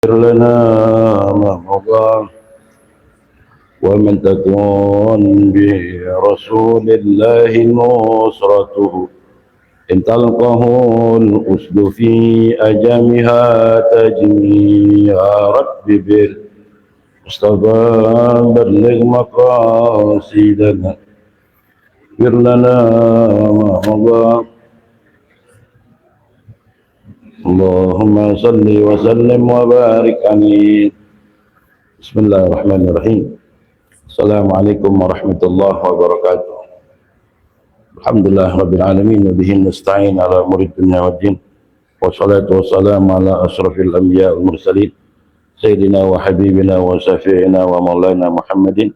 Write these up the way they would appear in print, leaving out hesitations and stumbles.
لنا ما مضى ومن تكون برسول الله نصرته إن تلقه الأسد في أجامها تجني يا رب بالمصطفى بلغ مقاصدنا اغفر لنا ما مضى اللهم صل وسلم وبارك عليه. Bismillahirrahmanirrahim. Assalamualaikum warahmatullahi wabarakatuh. Alhamdulillah rabbil alamin wa bihi nasta'in ala umuri dunya waddin. Wassalatu wassalamu ala asrafil anbiya wal mursalin sayyidina wa habibina wa syafi'ina wa maulana Muhammadin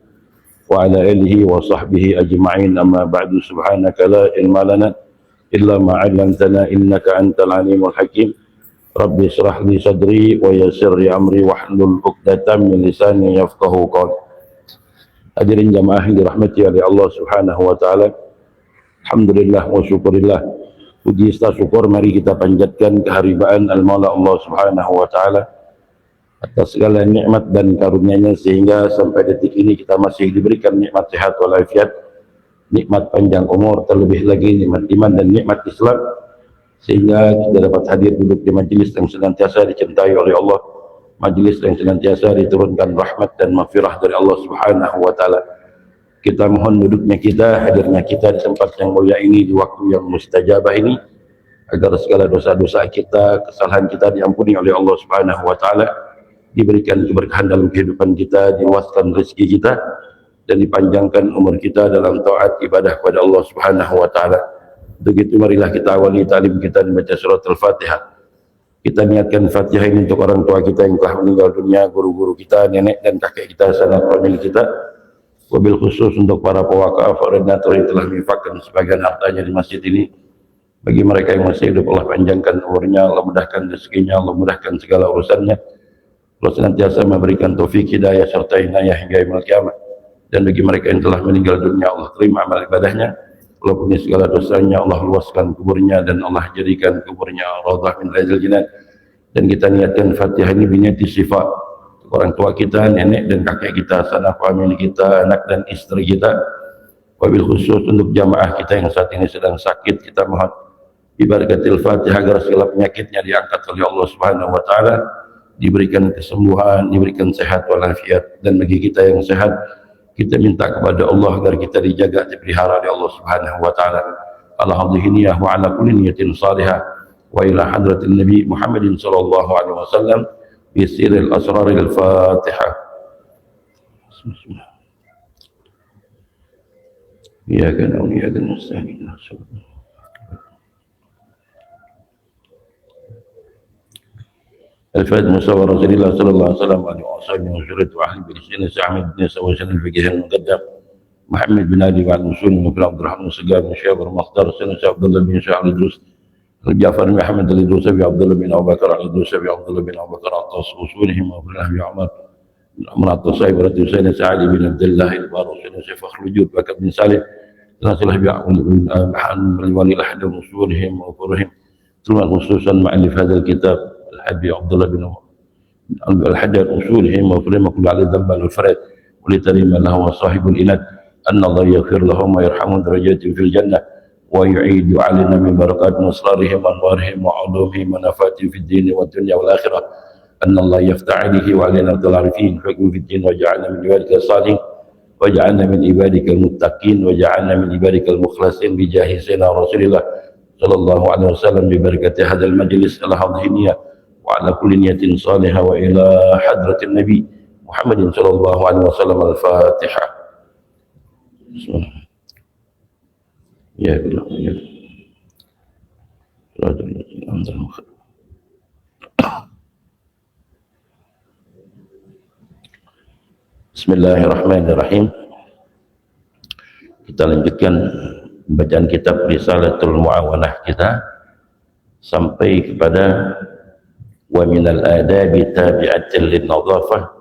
wa ala alihi wa sahbihi ajma'in. Amma ba'du, subhanaka la ilma lana illa ma 'allamtana innaka antal alimul hakim. Rabbi israh li sadri wa yassir li amri wahlul 'uqdatam min lisani yafqahu qawli. Hadirin jamaah yang dirahmati oleh Allah Subhanahu wa taala. Alhamdulillah wa syukurillah. Puji syukur mari kita panjatkan keharibaan al-Maula Allah Subhanahu wa taala atas segala nikmat dan karunia-Nya sehingga sampai detik ini kita masih diberikan nikmat sehat walafiat, nikmat panjang umur, terlebih lagi nikmat iman dan nikmat Islam, sehingga kita dapat hadir duduk di majlis yang senantiasa dicintai oleh Allah, majlis yang senantiasa diturunkan rahmat dan maghfirah dari Allah Subhanahu wa taala. Kita mohon duduknya kita, hadirnya kita di tempat yang mulia ini, di waktu yang mustajabah ini, agar segala dosa-dosa kita, kesalahan kita diampuni oleh Allah Subhanahu wa taala, diberikan keberkahan dalam kehidupan kita, diluaskan rezeki kita, dan dipanjangkan umur kita dalam taat ibadah kepada Allah Subhanahu wa taala. Begitu marilah kita awali ta'lim kita membaca surat Al-Fatihah. Kita niatkan Fatihah ini untuk orang tua kita yang telah meninggal dunia, guru-guru kita, nenek dan kakek kita, sanak famili kita. Wabil khusus untuk para pewakaf, koordinator yang telah menginfakkan sebagian hartanya di masjid ini. Bagi mereka yang masih hidup, Allah panjangkan umurnya, Allah mudahkan rezekinya, Allah mudahkan segala urusannya. Allah senantiasa memberikan taufik, hidayah serta inayah hingga yaumil kiamat. Dan bagi mereka yang telah meninggal dunia, Allah terima amal ibadahnya, Allah punya segala dosanya, Allah luaskan kuburnya, dan Allah jadikan kuburnya raudhah min riyadil jinan. Dan kita niatkan Fatihah ini biniyati syifa, orang tua kita, nenek dan kakek kita, sanak famili kita, anak dan istri kita. Wabil khusus untuk jamaah kita yang saat ini sedang sakit, kita mohon ibarakatil Fatihah agar segala penyakitnya diangkat oleh Allah Subhanahu wa taala, diberikan kesembuhan, diberikan sehat walafiat. Dan bagi kita yang sehat, kita minta kepada Allah agar kita dijaga, dipelihara oleh Allah Subhanahu wa taala. Alhamdulillah wa ala kulli niyatin salihah wa ila hadratin Nabi Muhammadin sallallahu alaihi wasallam bi sirril asraril Fatihah. Bismillah. Ya kana wa ya kana nasta'in. الفاتح مصطفى رسول الله صلى الله عليه وسلم وعلى اصحابه وشرته واهل بلسان سعيد بن سويسن الفقيه المقدم محمد بن علي وعلى المسؤول وفي عبد الرحمن السقاف بن شهاب المختار سنة عبد الله بن شعب الدروس جعفر بن محمد الدروس ابي عبد الله بن ابو بكر الدروس ابي عبد الله بن ابو بكر عطاس اصولهم وفي ابي عمر عمر عطاس رضي سنة سعد بن عبد الله البارو سنة فخر الوجود بكر بن سالم سنة ابي محمد الولي الاحد اصولهم وفرهم ثم خصوصا مؤلف هذا الكتاب الحبي عبد الله بن الحجر أصولهم وفرهم كل على ذنب الفرد ولتريم له وصاحب الإناد أن الله يغفر لهم ويرحم درجاتهم في الجنة ويعيد علينا من بركات أسرارهم وأنوارهم وعلومهم ونفاتهم في الدين والدنيا والآخرة أن الله يفتح عليه وعلينا العارفين حكم في الدين وجعلنا من عبادك الصالحين وجعلنا من عبادك المتقين وجعلنا من عبادك المخلصين بجاه سيدنا رسول الله صلى الله عليه وسلم ببركة هذا المجلس الهضهنية وعلى كل نية صالحة وإلى حضرة النبي محمد صلى الله عليه وسلم. الفاتحة. بسم الله. يا الله يا Bismillahirrahmanirrahim. Kita lanjutkan bacaan kitab Risalatul Muawanah kita sampai kepada wa minal adabi tabi'atin lin nadhafah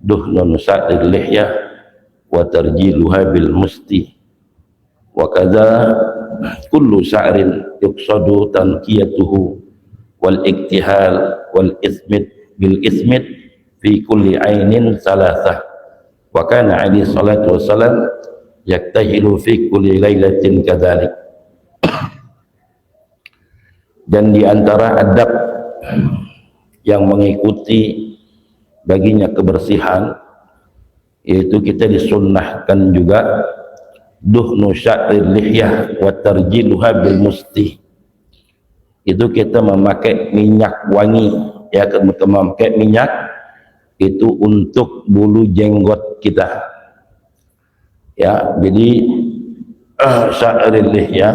duhnun sa'il lihyah wa tarjiluha bil musti wa kadza kullu sa'rin yuqsadu tanqiyatuhu wal iktihal wal ithmit bil ismit fi kulli ainin salasah wa kana alaihi salatu wassalam yaktahilu fi kulli lailatin kadzalik. Dan di antara adab yang mengikuti baginya kebersihan, yaitu kita disunnahkan juga duhnu sya'ril lihyah wa tarjiluha bil musti. Itu kita memakai minyak wangi, ya, memakai minyak itu untuk bulu jenggot kita, ya. Jadi sya'ril lihyah,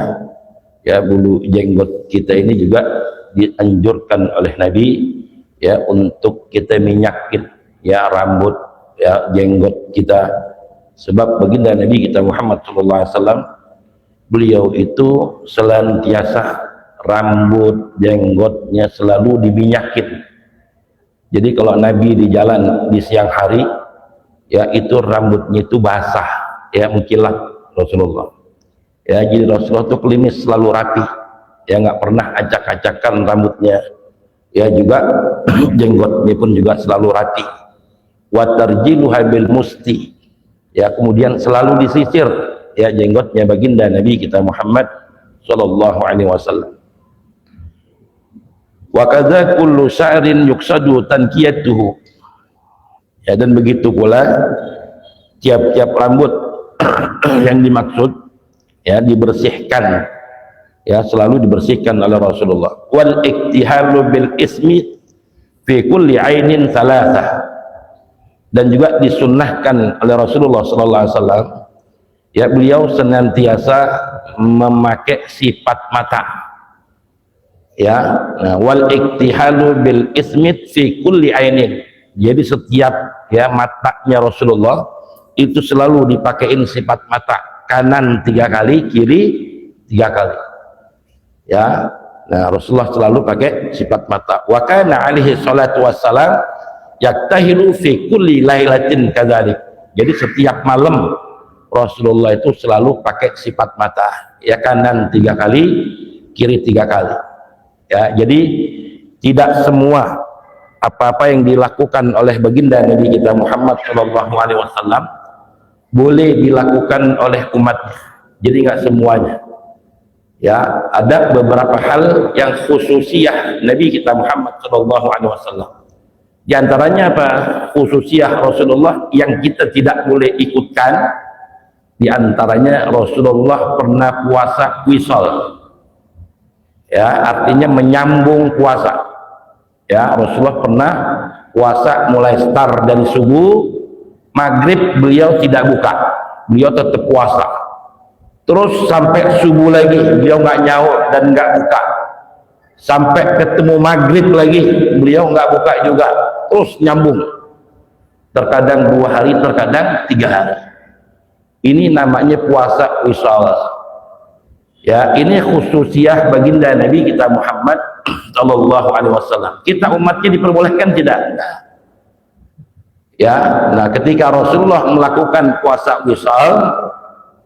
ya, bulu jenggot kita ini juga dianjurkan oleh Nabi, ya, untuk kita minyakin, ya, rambut, ya, jenggot kita. Sebab baginda Nabi kita Muhammad SAW, beliau itu senantiasa rambut jenggotnya selalu diminyakin. Jadi kalau Nabi di jalan di siang hari, ya, itu rambutnya itu basah, ya, mengkilat Rasulullah. Ya, jadi Rasulullah itu klimis selalu rapi, ya, nggak pernah acak-acakan rambutnya, ya, juga jenggotnya pun juga selalu rapi. Wa tarjiluha bil musti, ya, kemudian selalu disisir, ya, jenggotnya baginda Nabi kita Muhammad sallallahu alaihi wasallam. Wa kadza kullu sya'rin yuqsadu tankiyatuhu, ya, dan begitu pula tiap-tiap rambut yang dimaksud, ya, dibersihkan, ya, selalu dibersihkan oleh Rasulullah. Wal iktihalu bil ismi fi kulli ainin thalathah, dan juga disunnahkan oleh Rasulullah sallallahu alaihi wasallam, ya, beliau senantiasa memakai sifat mata, ya. Nah, wal iktihalu bil ismi fi kulli ainin, jadi setiap, ya, matanya Rasulullah itu selalu dipakein sifat mata, kanan 3 kali, kiri 3 kali, ya. Nah, Rasulullah selalu pakai sifat mata. Wa kana alaihi salatu wassalam yaktahilu fi kulli lailatin kadzalik. Jadi setiap malam Rasulullah itu selalu pakai sifat mata, ya, kanan 3 kali, kiri 3 kali, ya. Jadi tidak semua apa-apa yang dilakukan oleh baginda Nabi kita Muhammad SAW boleh dilakukan oleh umatnya. Jadi nggak semuanya, ya. Ada beberapa hal yang khususiyah Nabi kita Muhammad SAW. Di antaranya apa? Khususiyah Rasulullah yang kita tidak boleh ikutkan. Di antaranya Rasulullah pernah puasa wisal, ya, artinya menyambung puasa, ya. Rasulullah pernah puasa mulai start dari subuh, maghrib beliau tidak buka, beliau tetap puasa, terus sampai subuh lagi beliau nggak nyaur dan nggak buka, sampai ketemu maghrib lagi beliau nggak buka juga, terus nyambung, terkadang 2 hari, terkadang 3 hari. Ini namanya puasa wisal, ya. Ini khususiyah baginda Nabi kita Muhammad sallallahu alaihi wasallam. Kita umatnya diperbolehkan tidak? Ya. Nah, ketika Rasulullah melakukan puasa wisal,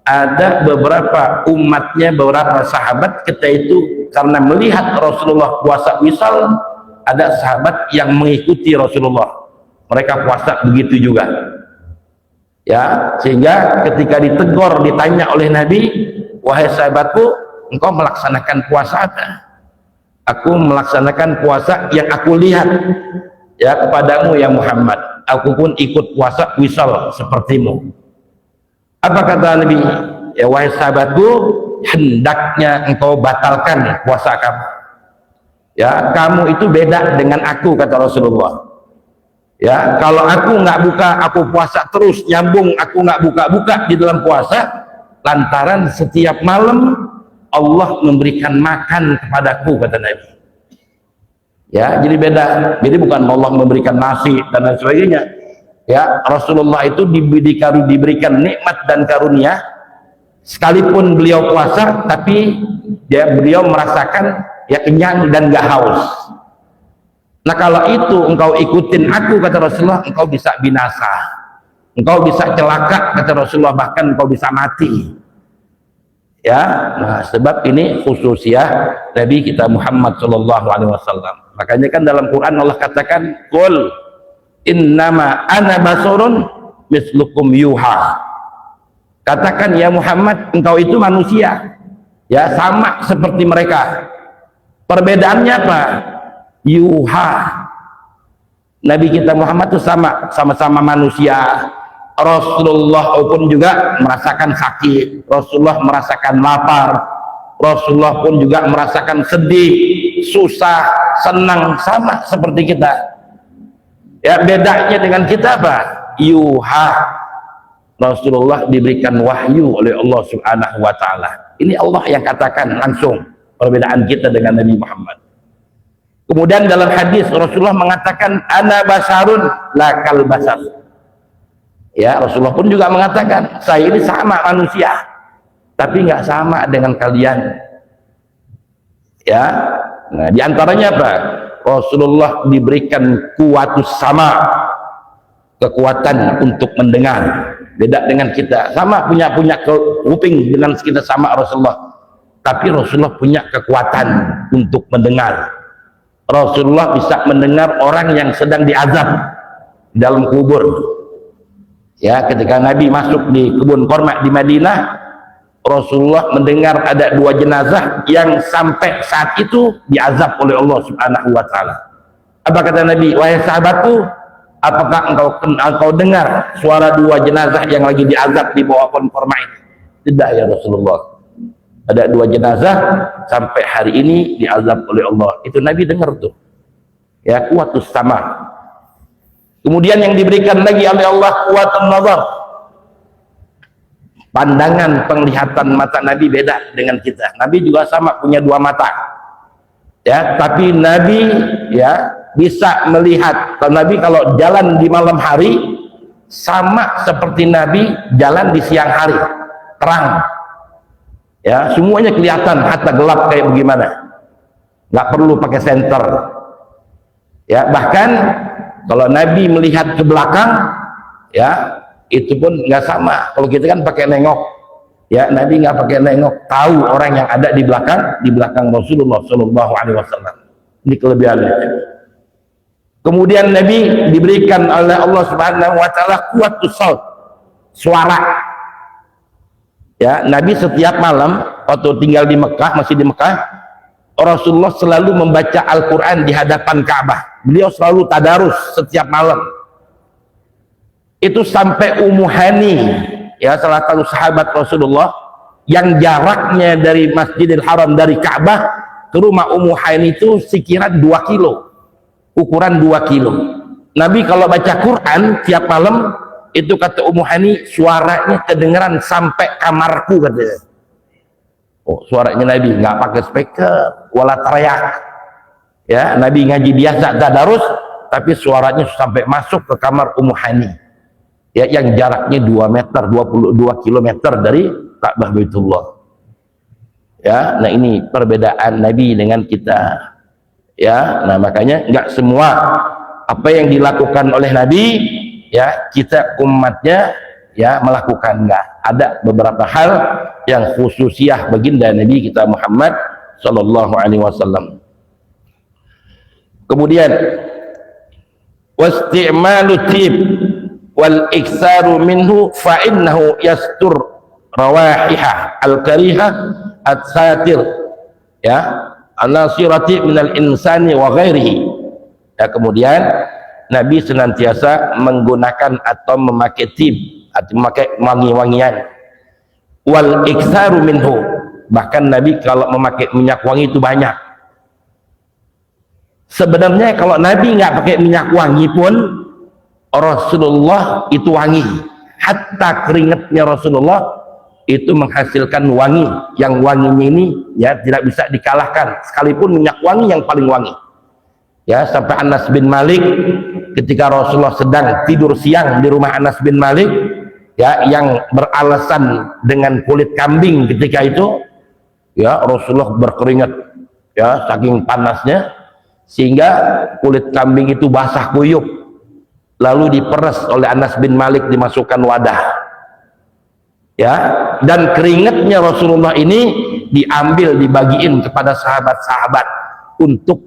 ada beberapa umatnya, beberapa sahabat kita itu karena melihat Rasulullah puasa wisal, ada sahabat yang mengikuti Rasulullah, mereka puasa begitu juga, ya. Sehingga ketika ditegur, ditanya oleh Nabi, wahai sahabatku, engkau melaksanakan puasa apa? Aku melaksanakan puasa yang aku lihat, ya, kepadamu ya Muhammad, aku pun ikut puasa wisal sepertimu. Apa kata Nabi? Ya, wahai sahabatku, hendaknya engkau batalkan puasa kamu, ya. Kamu itu beda dengan aku, kata Rasulullah, ya. Kalau aku nggak buka, aku puasa terus nyambung, aku nggak buka-buka di dalam puasa, lantaran setiap malam Allah memberikan makan kepadaku, kata Nabi, ya. Jadi beda, jadi bukan Allah memberikan nasi dan lain sebagainya, ya. Rasulullah itu diberikan nikmat dan karunia, sekalipun beliau puasa, tapi beliau merasakan, ya, kenyang dan gak haus. Nah, kalau itu engkau ikutin aku, kata Rasulullah, engkau bisa binasa, engkau bisa celaka, kata Rasulullah, bahkan engkau bisa mati, Ya, nah, sebab ini khususiyah Nabi kita Muhammad sallallahu alaihi wasallam. Makanya kan dalam Quran Allah katakan, "Qul innama ana basarun mislukum yuha." Katakan ya Muhammad, engkau itu manusia. Ya, sama seperti mereka. Perbedaannya apa? Yuha. Nabi kita Muhammad itu sama-sama manusia. Rasulullah pun juga merasakan sakit, Rasulullah merasakan lapar, Rasulullah pun juga merasakan sedih, susah, senang, sama seperti kita. Ya, bedanya dengan kita apa? Yuha. Rasulullah diberikan wahyu oleh Allah Subhanahu wa taala. Ini Allah yang katakan langsung perbedaan kita dengan Nabi Muhammad. Kemudian dalam hadis Rasulullah mengatakan ana basarun lakal basar. Ya, Rasulullah pun juga mengatakan, saya ini sama manusia, tapi nggak sama dengan kalian. Ya, nah diantaranya apa? Rasulullah diberikan kuwatus sama, kekuatan untuk mendengar. Beda dengan kita, sama punya kuping dengan kita sama Rasulullah, tapi Rasulullah punya kekuatan untuk mendengar. Rasulullah bisa mendengar orang yang sedang diazab dalam kubur. Ya, ketika Nabi masuk di kebun korma di Madinah, Rasulullah mendengar ada 2 jenazah yang sampai saat itu diazab oleh Allah Subhanahu wa taala. Apa kata Nabi? Wahai sahabatku, apakah engkau dengar suara 2 jenazah yang lagi diazab di bawah pohon korma ini? Tidak ya Rasulullah. Ada 2 jenazah sampai hari ini diazab oleh Allah. Itu Nabi dengar tuh. Ya, kuwatus sama. Kemudian yang diberikan lagi oleh Allah kuwatun nazar. Pandangan penglihatan mata Nabi beda dengan kita. Nabi juga sama punya 2 mata. Ya, tapi Nabi ya bisa melihat. Nabi kalau jalan di malam hari sama seperti Nabi jalan di siang hari, terang. Ya, semuanya kelihatan, hatta gelap kayak bagaimana. Nggak perlu pakai senter. Ya, bahkan kalau Nabi melihat ke belakang, ya itu pun nggak sama. Kalau kita kan pakai nengok, ya Nabi nggak pakai nengok, tahu orang yang ada di belakang Rasulullah Shallallahu Alaihi Wasallam. Ini kelebihannya. Kemudian Nabi diberikan oleh Allah Subhanahu Wa Taala kuwatus saut, suara. Ya, Nabi setiap malam waktu tinggal di Mekah, masih di Mekah, Rasulullah selalu membaca Al-Quran di hadapan Ka'bah. Beliau selalu tadarus setiap malam. Itu sampai Ummu Hani, ya salah satu sahabat Rasulullah yang jaraknya dari Masjidil Haram, dari Ka'bah ke rumah Ummu Hani itu sekira 2 kilo, ukuran 2 kilo. Nabi kalau baca Quran tiap malam, itu kata Ummu Hani, suaranya kedengeran sampai kamarku katanya. Oh, suaranya Nabi nggak pakai speaker wala teriak. Ya, Nabi ngaji biasa tadarus, tapi suaranya sampai masuk ke kamar Ummu Hani. Ya, yang jaraknya 2 meter, 22 kilometer dari Ka'bah Baitullah. Ya, nah ini perbedaan Nabi dengan kita. Ya, nah makanya nggak semua apa yang dilakukan oleh Nabi, ya kita umatnya ya melakukan. Nggak ada beberapa hal yang khususiyah baginda Nabi kita Muhammad sallallahu alaihi wasallam. Kemudian wasti'malu tib wal iksaru minhu fa innahu yastur rawahiha al-kariha at-satir ya an-nasirati minal insani wa ghairihi. Ya, kemudian Nabi senantiasa menggunakan atau memakai tib atau memakai wangi-wangian. Wal iksaru minhu, bahkan Nabi kalau memakai minyak wangi itu banyak. Sebenarnya kalau Nabi nggak pakai minyak wangi pun Rasulullah itu wangi. Hatta keringatnya Rasulullah itu menghasilkan wangi, yang wanginya ini ya tidak bisa dikalahkan sekalipun minyak wangi yang paling wangi. Ya, sampai Anas bin Malik ketika Rasulullah sedang tidur siang di rumah Anas bin Malik, ya yang beralasan dengan kulit kambing ketika itu, ya Rasulullah berkeringat ya saking panasnya, sehingga kulit kambing itu basah kuyup, lalu diperes oleh Anas bin Malik, dimasukkan wadah. Ya, dan keringatnya Rasulullah ini diambil, dibagiin kepada sahabat-sahabat untuk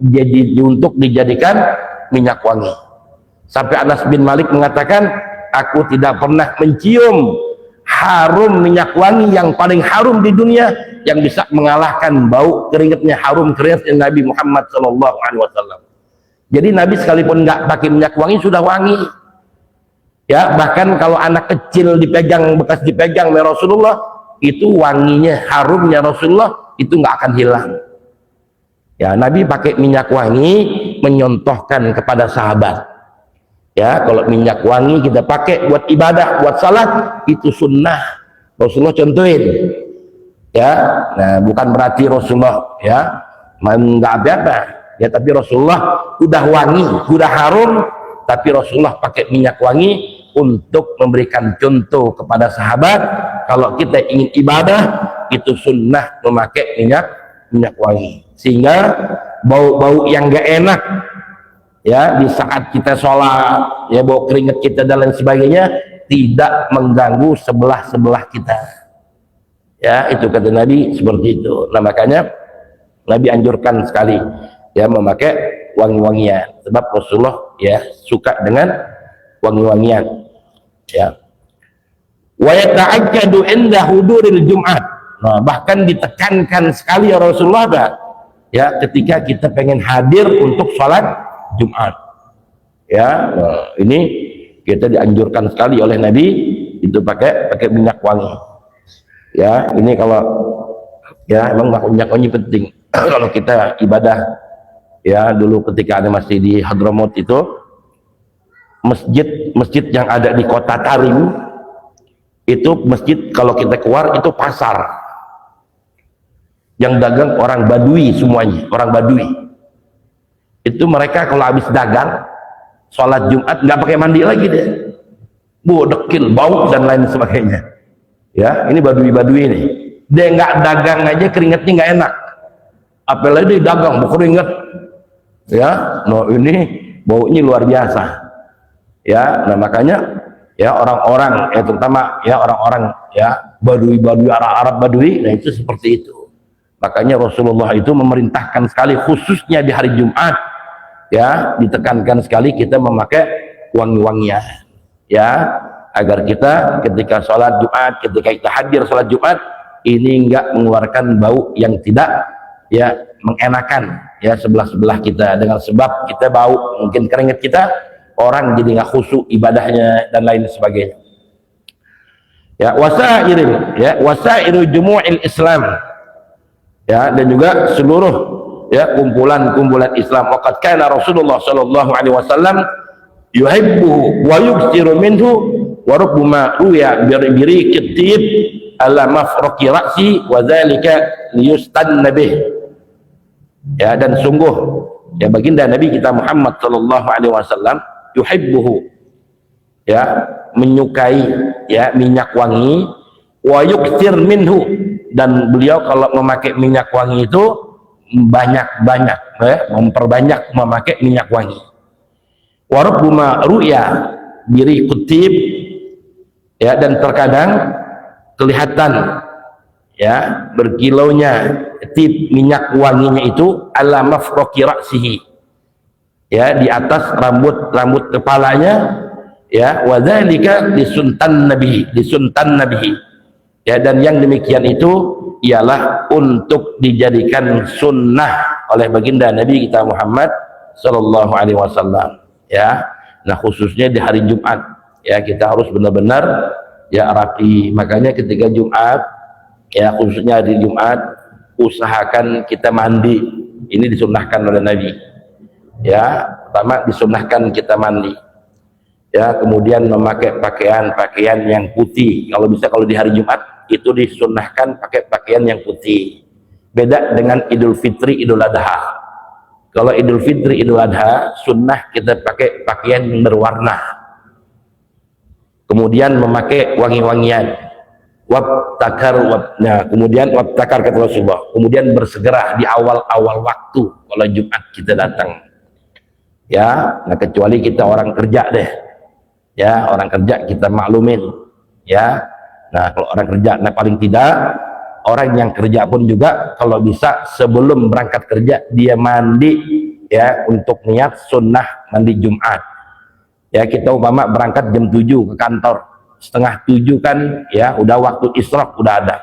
dijadikan minyak wangi. Sampai Anas bin Malik mengatakan, aku tidak pernah mencium harum minyak wangi yang paling harum di dunia yang bisa mengalahkan bau keringatnya, harum keringatnya Nabi Muhammad SAW. Jadi Nabi sekalipun nggak pakai minyak wangi sudah wangi. Ya, bahkan kalau anak kecil dipegang, bekas dipegang oleh Rasulullah, itu wanginya, harumnya Rasulullah itu nggak akan hilang. Ya, Nabi pakai minyak wangi menyontohkan kepada sahabat. Ya, kalau minyak wangi kita pakai buat ibadah, buat salat, itu sunnah. Rasulullah contohin. Ya, nah bukan berarti Rasulullah ya nggak apa-apa. Ya, tapi Rasulullah udah wangi, udah harum, tapi Rasulullah pakai minyak wangi untuk memberikan contoh kepada sahabat. Kalau kita ingin ibadah, itu sunnah memakai minyak wangi, sehingga bau-bau yang gak enak ya di saat kita sholat, ya bau keringat kita dan lain sebagainya tidak mengganggu sebelah kita. Ya, itu kata Nabi seperti itu. Nah, makanya Nabi anjurkan sekali ya memakai wangi-wangian, sebab Rasulullah ya suka dengan wangi-wangian. Ya, wa yata'akkadu inda huduril Jum'at. Nah, bahkan ditekankan sekali ya Rasulullah ya ketika kita pengen hadir untuk sholat Jumat. Ya, nah, ini kita dianjurkan sekali oleh Nabi itu pakai minyak wangi. Ya, ini kalau ya emang minyak wangi penting kalau kita ibadah. Ya, dulu ketika ada masih di Hadramaut itu masjid yang ada di kota Tarim itu masjid, kalau kita keluar itu pasar yang dagang orang Badui, semuanya orang Badui. Itu mereka kalau habis dagang sholat Jumat nggak pakai mandi lagi deh, dekil, bau dan lain sebagainya. Ya, ini Badui ini dia nggak dagang aja keringatnya nggak enak, apalagi dia dagang berkeringat. Ya, no, ini baunya luar biasa. Ya, nah makanya ya orang-orang ya terutama ya orang-orang ya Badui Arab Badui, nah itu seperti itu. Makanya Rasulullah itu memerintahkan sekali khususnya di hari Jumat ya, ditekankan sekali kita memakai wangi-wangian ya, agar kita ketika sholat Jumat, ketika kita hadir sholat Jumat ini enggak mengeluarkan bau yang tidak ya mengenakan ya sebelah kita, dengan sebab kita bau mungkin keringat kita, orang jadi nggak khusyuk ibadahnya dan lain sebagainya. Ya, wasairu jumu'il Islam ya, dan juga seluruh ya kumpulan Islam. Waqad kana Rasulullah sallallahu alaihi wasallam yuhibbu wa yuksiru minhu wa rubbama ruya biri kitib ala mafraqi ra'si wa dzalika liyustanna bih. Ya, dan sungguh ya baginda Nabi kita Muhammad sallallahu alaihi wasallam yuhibbuhu ya menyukai ya minyak wangi, wa yuksir minhu, dan beliau kalau memakai minyak wangi itu banyak-banyak ya, memperbanyak memakai minyak wangi. Wa rubbama ru'ya biri kutib ya, dan terkadang kelihatan ya berkilaunya tip minyak wanginya itu ala mafraqi ra'sihi ya, di atas rambut kepalanya ya, wa dzalika disuntan nabihi ya, dan yang demikian itu ialah untuk dijadikan sunnah oleh baginda Nabi kita Muhammad sallallahu alaihi wasallam ya. Nah, khususnya di hari Jumat ya kita harus benar-benar ya rapi. Makanya ketika Jumat ya, khususnya hari Jumat, usahakan kita mandi. Ini disunnahkan oleh Nabi ya. Pertama disunnahkan kita mandi ya, kemudian memakai pakaian yang putih. Kalau bisa, kalau di hari Jumat itu disunnahkan pakai pakaian yang putih. Beda dengan Idul Fitri, Idul Adha. Kalau Idul Fitri, Idul Adha sunnah kita pakai pakaian yang berwarna, kemudian memakai wangi-wangian. Nah, kemudian wabtakar kata Rasulullah, kemudian bersegera di awal-awal waktu kalau Jumat kita datang ya. Nah, kecuali kita orang kerja deh ya, orang kerja kita maklumin ya. Nah, kalau orang kerja, nah paling tidak orang yang kerja pun juga kalau bisa sebelum berangkat kerja dia mandi ya, untuk niat sunnah mandi Jumat. Ya, kita umpama berangkat jam 7 ke kantor, setengah 7 kan ya udah waktu isyraq udah ada.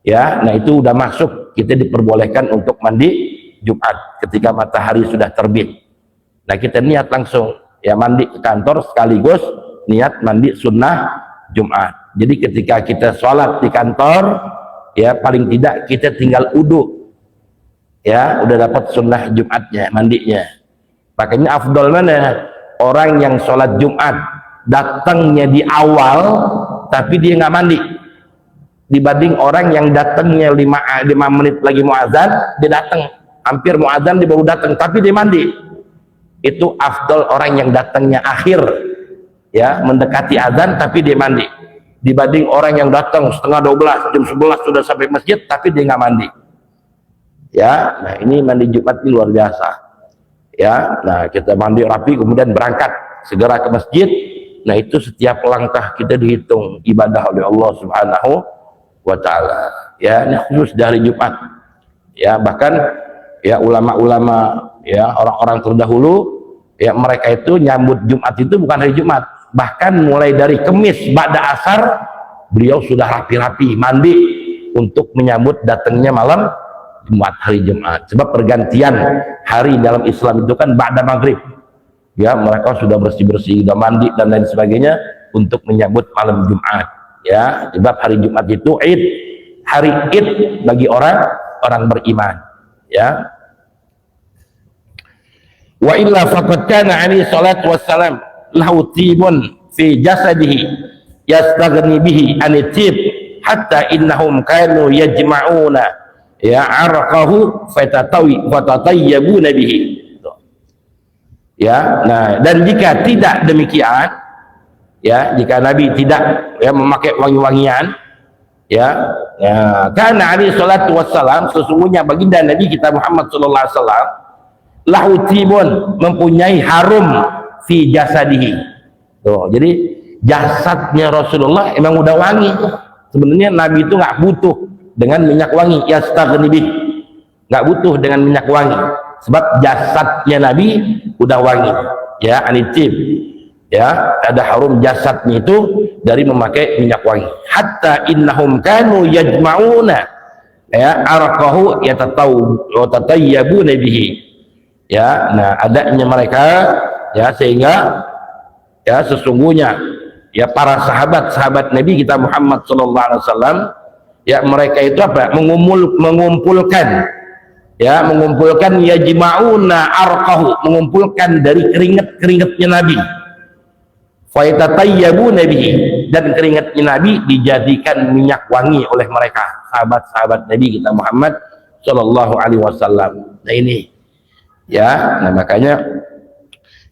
Ya, nah itu udah masuk, kita diperbolehkan untuk mandi Jumat ketika matahari sudah terbit. Nah, kita niat langsung ya mandi ke kantor sekaligus niat mandi sunnah Jumat. Jadi ketika kita sholat di kantor ya paling tidak kita tinggal uduk ya udah dapat sunnah Jumatnya, mandinya. Makanya afdol mana orang yang sholat Jumat datangnya di awal tapi dia nggak mandi, dibanding orang yang datangnya 5 menit lagi mau azan, dia datang hampir mau azan dia baru datang tapi dia mandi. Itu afdol orang yang datangnya akhir ya, mendekati azan tapi dia mandi, dibanding orang yang datang setengah 12, jam 11 sudah sampai masjid tapi dia nggak mandi ya. Nah, ini mandi Jumat ini luar biasa ya. Nah, kita mandi rapi kemudian berangkat segera ke masjid. Nah, itu setiap langkah kita dihitung ibadah oleh Allah Subhanahu wa ta'ala ya. Ini khusus dari Jumat ya. Bahkan ya ulama-ulama ya, orang-orang terdahulu ya, mereka itu nyambut Jumat itu bukan hari Jumat, bahkan mulai dari Kemis ba'da asar beliau sudah rapi-rapi mandi untuk menyambut datangnya malam Jumat, hari Jumat. Sebab pergantian hari dalam Islam itu kan ba'da maghrib ya, mereka sudah bersih-bersih, sudah mandi dan lain sebagainya untuk menyambut malam Jumat ya. Sebab hari Jumat itu Id, hari Id bagi orang beriman ya. Wa illa faqad kana alaihi salatu wassalam lahu tibun fi jasadihi yastaghni bihi an tib hatta innahum kanu yajma'una ya arqahu fatatayyabuna bihi ya. Nah, dan jika tidak demikian ya, jika Nabi tidak ya memakai wangi-wangian ya, karena alaihi salatu wassalam sesungguhnya baginda Nabi kita Muhammad sallallahu alaihi wasallam lahu tibun, mempunyai harum fi jasadihi. Tuh, jadi jasadnya Rasulullah emang udah wangi. Sebenarnya Nabi itu nggak butuh dengan minyak wangi, yastaghni bih, nggak butuh dengan minyak wangi, sebab jasadnya Nabi udah wangi ya, anitib ya, ada harum jasadnya itu dari memakai minyak wangi. Hatta innahum kanu yajma'una ya arqahu yatatayyabuna bihi ya. Nah, adanya mereka ya, sehingga ya sesungguhnya ya para sahabat Nabi kita Muhammad sallallahu alaihi wasallam ya, mereka itu apa, mengumpulkan yajma'una arqahu, mengumpulkan dari keringat-keringatnya Nabi, fayatatayyabuna bihi, dan keringatnya Nabi dijadikan minyak wangi oleh mereka sahabat Nabi kita Muhammad sallallahu alaihi wasallam. Nah, ini ya. Nah, makanya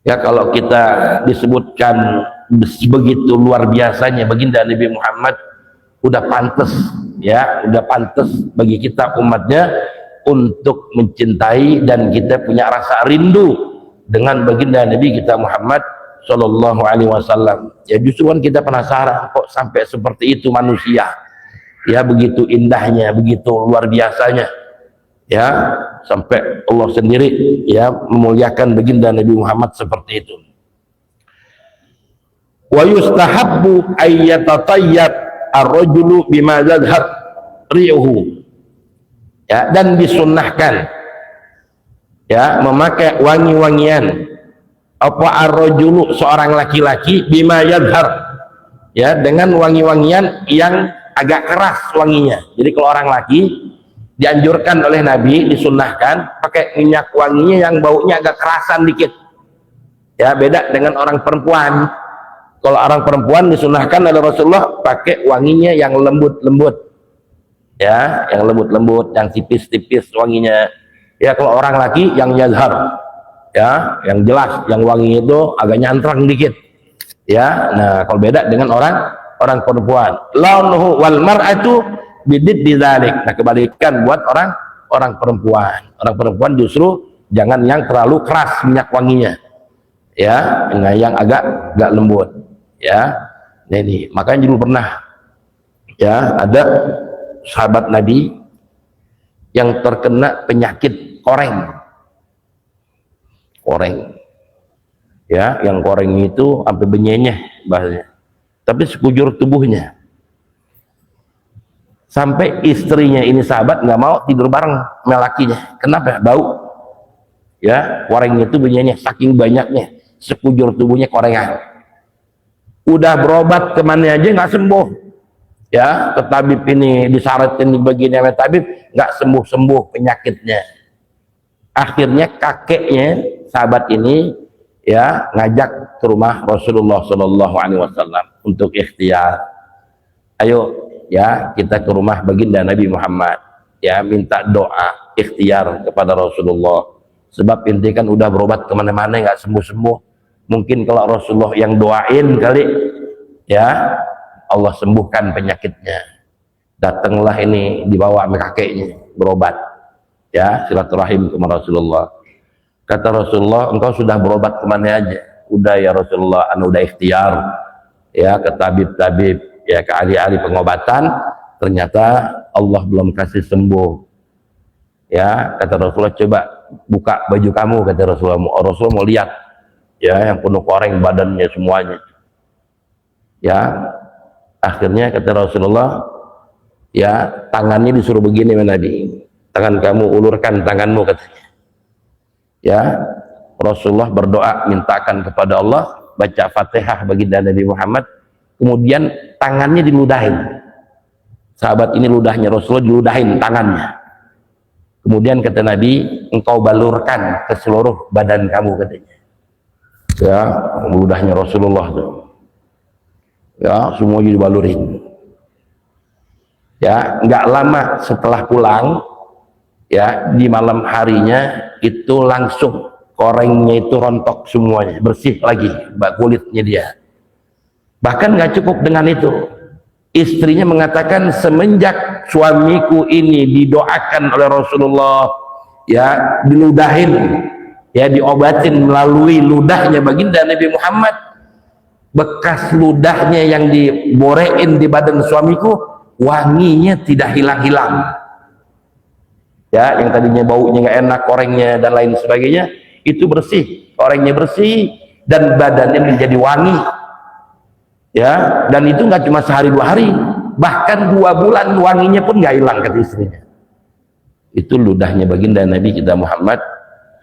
ya kalau kita disebutkan begitu luar biasanya baginda Nabi Muhammad, udah pantas ya, udah pantas bagi kita umatnya untuk mencintai dan kita punya rasa rindu dengan baginda Nabi kita Muhammad sallallahu alaihi wasallam. Ya, justru kan kita penasaran kok sampai seperti itu manusia ya, begitu indahnya, begitu luar biasanya ya, sampai Allah sendiri ya memuliakan baginda Nabi Muhammad seperti itu. Wa yustahabbu ayyatatayyab ar-rajulu bima zadhab ri'uhu ya, dan disunnahkan ya memakai wangi-wangian apa ar-rajulu, seorang laki-laki, bima yadhar ya, dengan wangi-wangian yang agak keras wanginya. Jadi kalau orang laki dianjurkan oleh Nabi, disunnahkan pakai minyak wanginya yang baunya agak kerasan dikit ya, beda dengan orang perempuan. Kalau orang perempuan disunnahkan oleh Rasulullah pakai wanginya yang lembut-lembut ya, yang lembut-lembut, yang tipis-tipis wanginya ya. Kalau orang laki yang yazhar ya, yang jelas, yang wangi itu agak nyantrang dikit ya. Nah, kalau beda dengan orang perempuan, launuhu wal mar'atu bidid dzalik. Nah, kebalikan buat orang perempuan justru jangan yang terlalu keras minyak wanginya ya, nah yang agak lembut ya. Nah, ini makanya dulu pernah Ya, ada sahabat Nabi yang terkena penyakit koreng. Ya, yang koreng itu sampai benyenyeh bahasanya. Tapi sekujur tubuhnya. Sampai istrinya ini sahabat nggak mau tidur bareng sama lakinya. Kenapa? Bau. Ya, koreng itu benyenyeh saking banyaknya, sekujur tubuhnya korengan. Udah berobat kemana aja nggak sembuh. Ya, ke tabib ini disaratin di bagian yang tabib nggak sembuh penyakitnya. Akhirnya kakeknya sahabat ini ya ngajak ke rumah Rasulullah Shallallahu Alaihi Wasallam untuk ikhtiar. Ayo ya kita ke rumah baginda Nabi Muhammad ya minta doa ikhtiar kepada Rasulullah. Sebab inti kan udah berobat kemana-mana nggak sembuh. Mungkin kalau Rasulullah yang doain kali ya Allah sembuhkan penyakitnya. Datanglah ini dibawa sama kakeknya berobat ya silaturahim kepada Rasulullah. Kata Rasulullah, engkau sudah berobat kemana aja? Udah ya Rasulullah, anu udah ikhtiar ya ke tabib-tabib ya ke ahli-ahli pengobatan, ternyata Allah belum kasih sembuh. Ya kata Rasulullah, coba buka baju kamu, kata Rasulullah. Rasulullah mau lihat ya yang penuh koreng badannya semuanya. Ya akhirnya kata Rasulullah, ya tangannya disuruh begini Nabi, tangan kamu ulurkan tanganmu katanya. Ya Rasulullah berdoa mintakan kepada Allah, baca Fatihah baginda Nabi Muhammad, kemudian tangannya diludahin. Sahabat ini ludahnya Rasulullah diludahin tangannya. Kemudian kata Nabi, engkau balurkan ke seluruh badan kamu katanya. Ya ludahnya Rasulullah tuh. Ya semuanya dibalurin. Ya nggak lama setelah pulang ya di malam harinya itu langsung korengnya itu rontok semuanya, bersih lagi kulitnya dia. Bahkan nggak cukup dengan itu, istrinya mengatakan semenjak suamiku ini didoakan oleh Rasulullah ya diludahin ya diobatin melalui ludahnya baginda Nabi Muhammad, bekas ludahnya yang diborein di badan suamiku wanginya tidak hilang-hilang ya, yang tadinya baunya nggak enak, korengnya dan lain sebagainya itu bersih, korengnya bersih dan badannya menjadi wangi ya, dan itu nggak cuma sehari 2 hari, bahkan 2 bulan wanginya pun nggak hilang kata istrinya. Itu ludahnya baginda Nabi kita Muhammad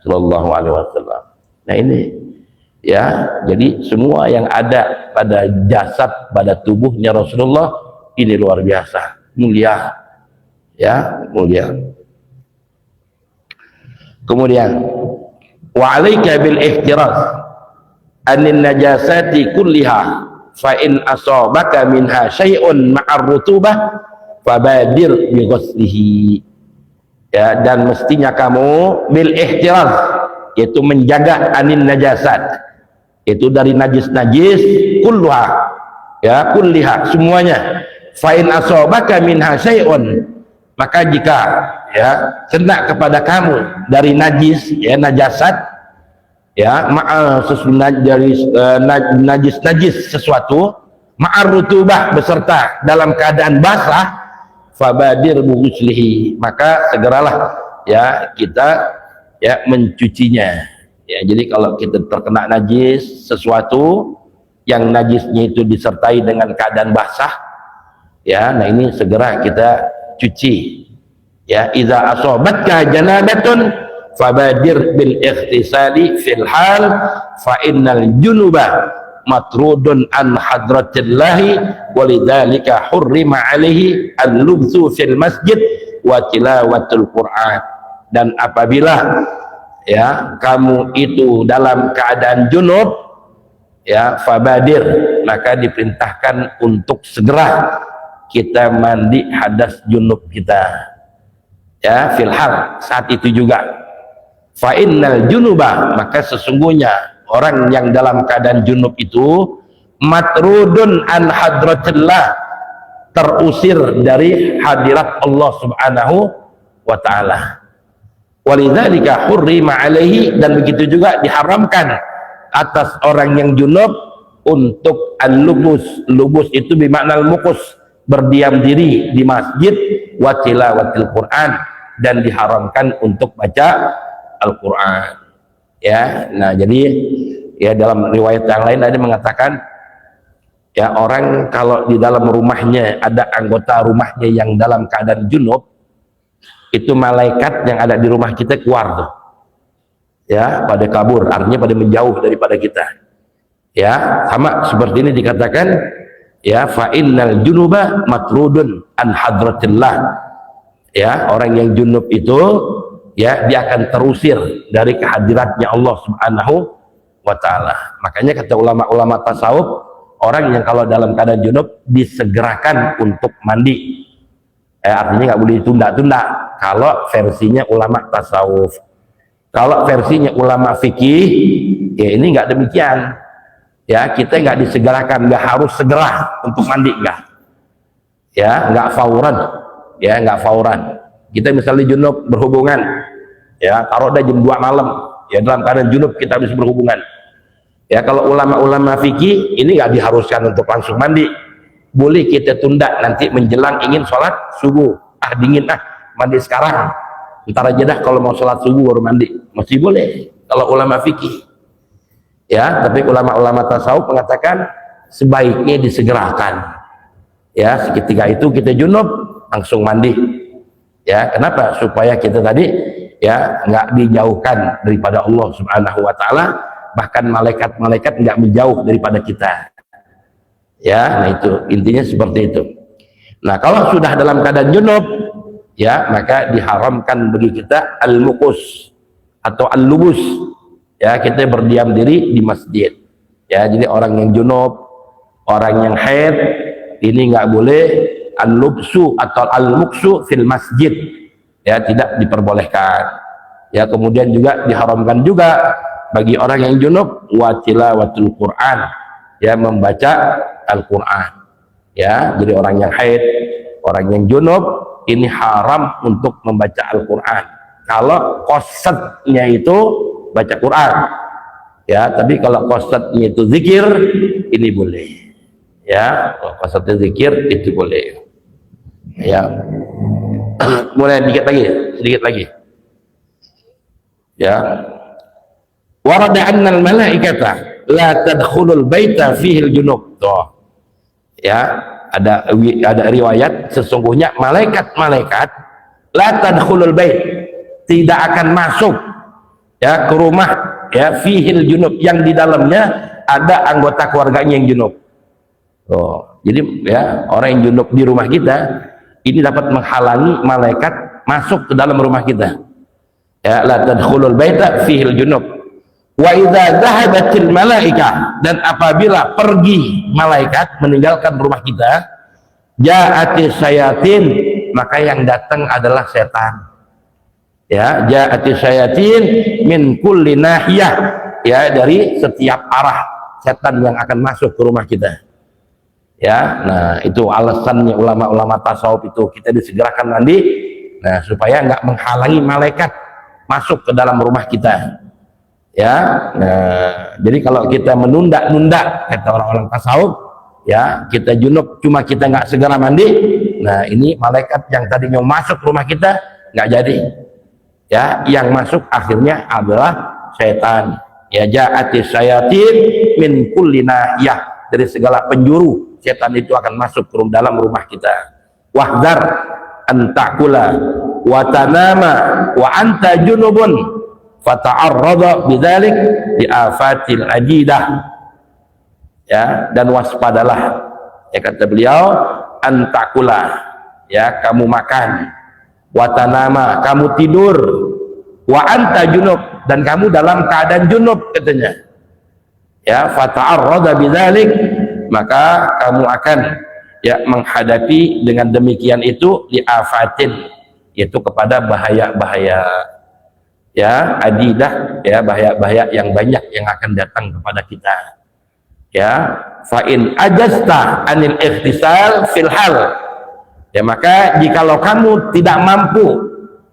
Sallallahu Alaihi Wasallam. Nah ini ya, jadi semua yang ada pada jasad, pada tubuhnya Rasulullah ini luar biasa mulia ya, mulia. Kemudian wa 'alaika bil ihtiraz anin najasati kulliha fa in asabaka minha syai'un ma'ar rutubah fabadir bi ghuslihi. Ya, dan mestinya kamu bil ihtiraz, yaitu menjaga anin najasat, itu dari najis-najis kulluha ya, kulliha semuanya. Fa in asabaka minha syai'un, maka jika ya kena kepada kamu dari najis ya, najasat ya, dari najis sesuatu ma'ar rutubah beserta dalam keadaan basah, fabadir bughuslihi, maka segeralah ya kita ya mencucinya ya. Jadi kalau kita terkena najis sesuatu yang najisnya itu disertai dengan keadaan basah ya, nah ini segera kita cuci ya. Idza asabatka janabatun fabadir bil ikhtisali fil hal fa innal junuba matrudun an hadratillahi walidzalika hurrima alaihi al-lubsu fil masjid wa tilawatul Qur'an. Dan apabila ya kamu itu dalam keadaan junub ya, fabadir, maka diperintahkan untuk segera kita mandi hadas junub kita ya, fil hal, saat itu juga. Fa innal junuba, maka sesungguhnya orang yang dalam keadaan junub itu matrudun an hadratillah, terusir dari hadirat Allah Subhanahu wa taala. Walidzalika hurrima alaihi, dan begitu juga diharamkan atas orang yang junub untuk al-lubus. Lubus itu bermakna al-mukus, berdiam diri di masjid, wa tilawatil Quran, dan diharamkan untuk baca Al-Quran. Ya, nah jadi ya dalam riwayat yang lain tadi mengatakan ya orang kalau di dalam rumahnya ada anggota rumahnya yang dalam keadaan junub, itu malaikat yang ada di rumah kita keluar tuh. Ya, pada kabur, artinya pada menjauh daripada kita. Ya, sama seperti ini dikatakan ya, fa innal junuba matrudun an hadratillah. Ya, orang yang junub itu ya dia akan terusir dari kehadiratnya Allah Subhanahu wa taala. Makanya kata ulama-ulama tasawuf, orang yang kalau dalam keadaan junub disegerakan untuk mandi. Artinya nggak boleh ditunda-tunda kalau versinya ulama tasawuf. Kalau versinya ulama fikih, ya ini nggak demikian. Ya, kita nggak disegerakan, nggak harus segera untuk mandi, nggak. Ya, nggak fauran. Ya, nggak fauran. Kita misalnya junub berhubungan, ya taruh dah jam 2 malam, ya dalam keadaan junub kita bisa berhubungan. Ya, kalau ulama-ulama fikih ini nggak diharuskan untuk langsung mandi, boleh kita tunda nanti menjelang ingin sholat subuh. Dingin mandi sekarang, ntar aja dah kalau mau sholat subuh baru mandi, masih boleh kalau ulama fikih. Ya, tapi ulama-ulama tasawuf mengatakan sebaiknya disegerakan. Ya, seketika itu kita junub langsung mandi. Ya, kenapa? Supaya kita tadi ya nggak dijauhkan daripada Allah Subhanahu wa taala, bahkan malaikat-malaikat nggak menjauh daripada kita. Ya, nah itu intinya seperti itu. Nah, kalau sudah dalam keadaan junub, ya maka diharamkan bagi kita al-mukus atau al-lubus. Ya, kita berdiam diri di masjid. Ya, jadi orang yang junub, orang yang haid, ini nggak boleh al-lubsu atau al-muksu fil masjid. Ya, tidak diperbolehkan. Ya, kemudian juga diharamkan juga bagi orang yang junub wa tilawatul Quran, ya membaca Al-Quran. Ya, jadi orang yang haid, orang yang junub ini haram untuk membaca Al-Quran. Kalau qasadnya itu baca Quran, ya, tapi kalau qasadnya itu zikir, ini boleh. Ya, kalau qasadnya zikir itu boleh. Ya, mulai sedikit lagi. Ya, warada annal malaikata la tadkhulul baita fihi al-junub. Ya, ada riwayat sesungguhnya malaikat-malaikat la tadkhulul bait, tidak akan masuk ya ke rumah ya fihil junub, yang di dalamnya ada anggota keluarganya yang junub. Jadi ya orang yang junub di rumah kita ini dapat menghalangi malaikat masuk ke dalam rumah kita. Ya, la tadkhulul baita fihil junub. Wa idza dhahabatil malaikah, dan apabila pergi malaikat meninggalkan rumah kita, ja'atis sayatin, maka yang datang adalah setan. Ya, ja'atis sayatin min kulli nahiyah, ya dari setiap arah setan yang akan masuk ke rumah kita. Ya, nah itu alasannya ulama-ulama tasawuf itu kita disegerakan mandi, nah supaya nggak menghalangi malaikat masuk ke dalam rumah kita. Ya, nah, jadi kalau kita menunda-nunda, kata orang-orang tasawuf, ya kita junub cuma kita nggak segera mandi, nah ini malaikat yang tadinya masuk rumah kita nggak jadi. Ya, yang masuk akhirnya adalah setan. Ya, ja'atis sayatin min kulli nahiyah, dari segala penjuru setan itu akan masuk ke dalam rumah kita. Wahdar an ta'kula wa tanama wa anta junubun fata'arrada bidzalik bi afatil ajidah. Ya, dan waspadalah, ya kata beliau, an ta'kula, ya kamu makan, wa tanama kamu tidur, wa anta junub, dan kamu dalam keadaan junub katanya. Ya, fata'arrada bidzalik, maka kamu akan ya menghadapi dengan demikian itu li afatin, yaitu kepada bahaya-bahaya, ya adidah, ya bahaya-bahaya yang banyak yang akan datang kepada kita. Ya, fa in ajasta anil ikhtisal fil hal, ya maka jikalau kamu tidak mampu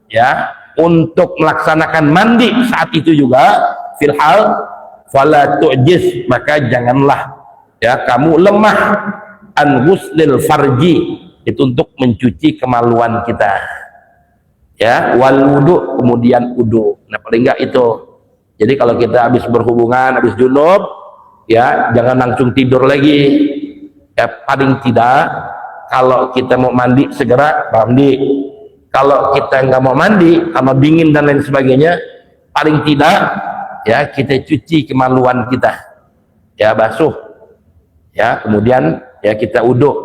ya untuk melaksanakan mandi saat itu juga fil hal, fala tu'jiz, maka janganlah ya kamu lemah an ghuslil farji, Itu untuk mencuci kemaluan kita. Ya, wal wudu, kemudian wudu. Nah, paling enggak itu. Jadi kalau kita habis berhubungan, habis junub, ya jangan langsung tidur lagi. Ya, paling tidak kalau kita mau mandi segera mandi. Kalau kita nggak mau mandi karena dingin dan lain sebagainya, paling tidak ya kita cuci kemaluan kita, ya basuh, ya kemudian ya kita uduk,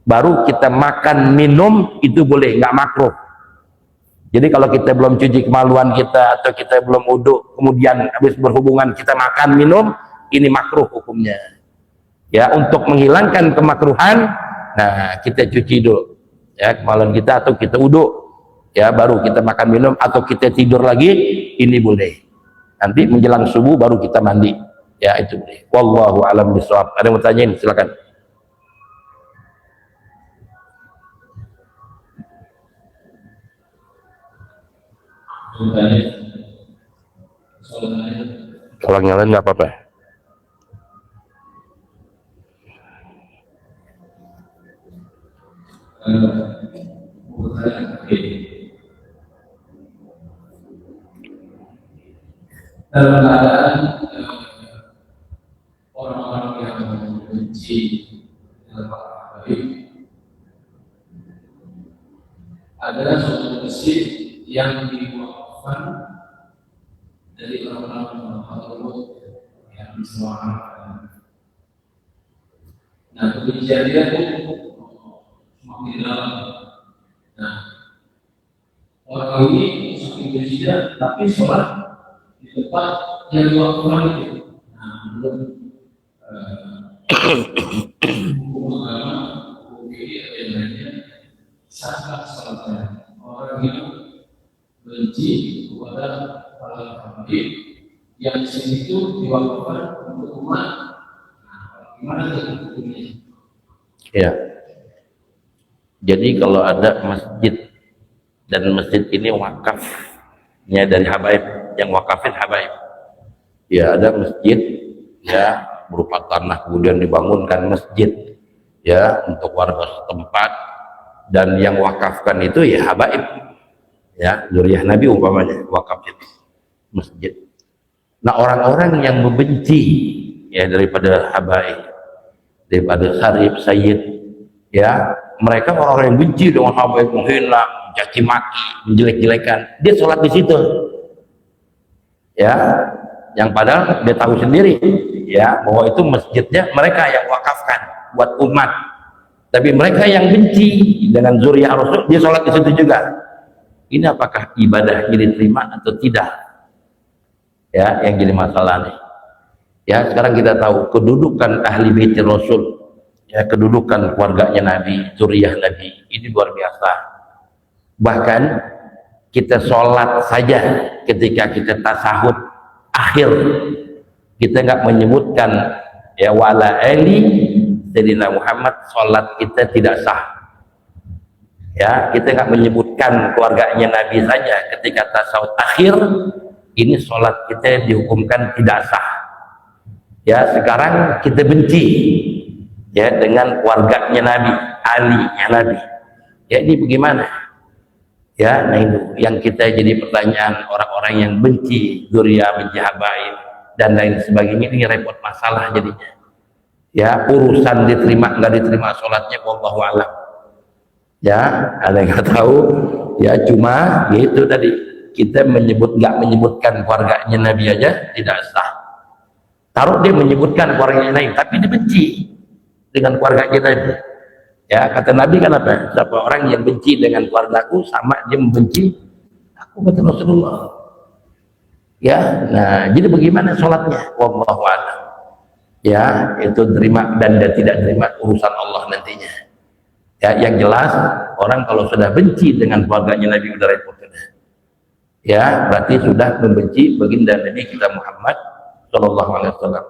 baru kita makan minum itu boleh, nggak makruh. Jadi kalau kita belum cuci kemaluan kita atau kita belum uduk, kemudian habis berhubungan kita makan minum, ini makruh hukumnya. Ya, untuk menghilangkan kemakruhan, nah kita cuci dulu ya kemaluan kita atau kita uduk, ya baru kita makan minum atau kita tidur lagi, ini boleh. Nanti menjelang subuh baru kita mandi, ya itu boleh. Wallahu a'lam bishawab. Ada yang mau tanyain, silakan. Kalau yang lain nggak apa-apa. Dalam keadaan orang-orang yang membenci para baik, adalah suatu masjid yang diwakafkan dari orang-orang Al-Qur'an yang disuarakan. Nah, kebencian dia itu semakin dalam. Nah, orang ini semakin bencinya, tapi sholat di tempat yang diwakafkan itu. Nah, belum hukum agama, hukum fikih yang lainnya, sah sholatnya. Orang yang benci kepada para baik yang di sini itu diwakafkan untuk umat. Nah, gimana hukumnya? Ya. Jadi kalau ada masjid dan masjid ini wakafnya dari habaib, yang wakafin habaib. Ya, ada masjid ya berupa tanah kemudian dibangunkan masjid ya untuk warga setempat, dan yang wakafkan itu ya habaib. Ya, zuriyah Nabi umpamanya wakaf itu masjid. Nah, orang-orang yang membenci ya daripada habaib, daripada sarif sayyid, ya mereka orang-orang yang benci dengan habaib, menghina, mencaci maki, menjelek-jelekan, dia sholat di situ, ya yang padahal dia tahu sendiri ya bahwa itu masjidnya mereka yang wakafkan buat umat, tapi mereka yang benci dengan zuriyah Rasul, dia sholat di situ juga. Ini apakah ibadahnya diterima atau tidak? Ya, yang jadi masalah nih. Ya, sekarang kita tahu kedudukan ahli bait Rasul, ya kedudukan keluarganya Nabi, zuriyah Nabi, ini luar biasa. Bahkan kita sholat saja ketika kita tasahud akhir, kita nggak menyebutkan ya wala ali Sayyidina Muhammad, sholat kita tidak sah. Ya, kita nggak menyebutkan keluarganya Nabi saja ketika tasawuf akhir, ini sholat kita dihukumkan tidak sah. Ya, sekarang kita benci ya dengan keluarganya Nabi, Ali-nya Nabi. Ya, ini bagaimana? Ya, nah itu yang kita jadi pertanyaan, orang-orang yang benci zuriyah, benci habaib dan lain sebagainya, ini repot masalah jadinya. Ya, urusan diterima nggak diterima sholatnya wallahu a'lam. Ya, ada yang nggak tahu ya, cuma yaitu tadi kita nggak menyebutkan keluarganya Nabi aja tidak sah. Taruh dia menyebutkan keluarganya lain tapi dibenci dengan keluarganya Nabi, ya kata Nabi kan apa, siapa orang yang benci dengan keluargaku sama dia membenci aku, kata Rasulullah. Ya, nah jadi bagaimana sholatnya wallahu a'lam. Ya, itu terima dan tidak terima urusan Allah nantinya. Ya, yang jelas orang kalau sudah benci dengan keluarganya Nabi udah repot. Ya, berarti sudah membenci baginda Nabi kita Muhammad Shallallahu Alaihi Wasallam.